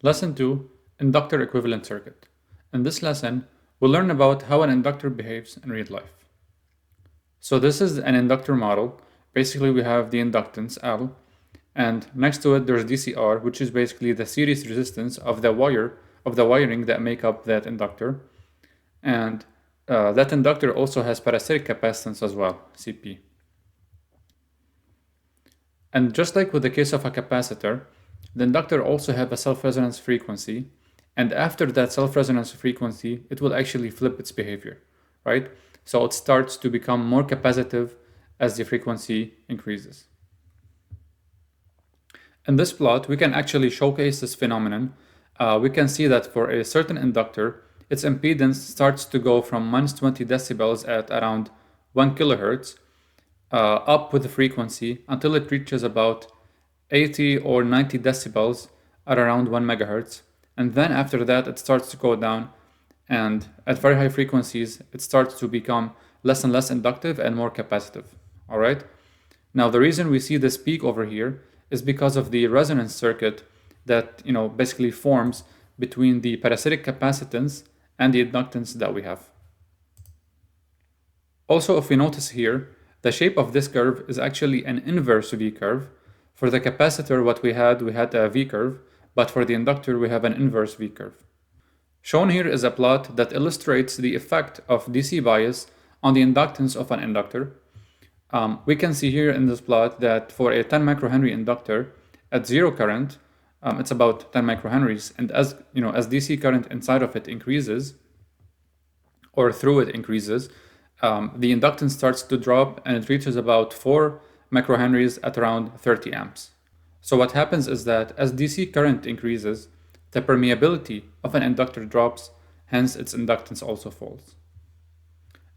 Lesson 2, Inductor Equivalent Circuit. In this lesson, we'll learn about how an inductor behaves in real life. So this is an inductor model. Basically, we have the inductance L, and next to it there's DCR, which is basically the series resistance of the wiring that make up that inductor. And that inductor also has parasitic capacitance as well, CP. And just like with the case of a capacitor, the inductor also have a self-resonance frequency, and after that self-resonance frequency, it will actually flip its behavior, right? So it starts to become more capacitive as the frequency increases. In this plot, we can actually showcase this phenomenon. We can see that for a certain inductor, its impedance starts to go from minus 20 decibels at around 1 kilohertz up with the frequency until it reaches about 80 or 90 decibels at around 1 megahertz. And then after that, it starts to go down, and at very high frequencies, it starts to become less and less inductive and more capacitive. All right. Now, the reason we see this peak over here is because of the resonance circuit that basically forms between the parasitic capacitance and the inductance that we have. Also, if we notice here, the shape of this curve is actually an inverse V curve. For the capacitor, what we had a V curve, but for the inductor, we have an inverse V curve. Shown here is a plot that illustrates the effect of DC bias on the inductance of an inductor. We can see here in this plot that for a 10 microhenry inductor at zero current, it's about 10 microhenries, and as DC current inside of it increases, or through it increases, the inductance starts to drop and it reaches about 4 microhenries at around 30 amps. So what happens is that as DC current increases, the permeability of an inductor drops, hence its inductance also falls.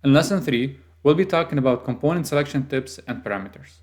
In lesson 3, we'll be talking about component selection tips and parameters.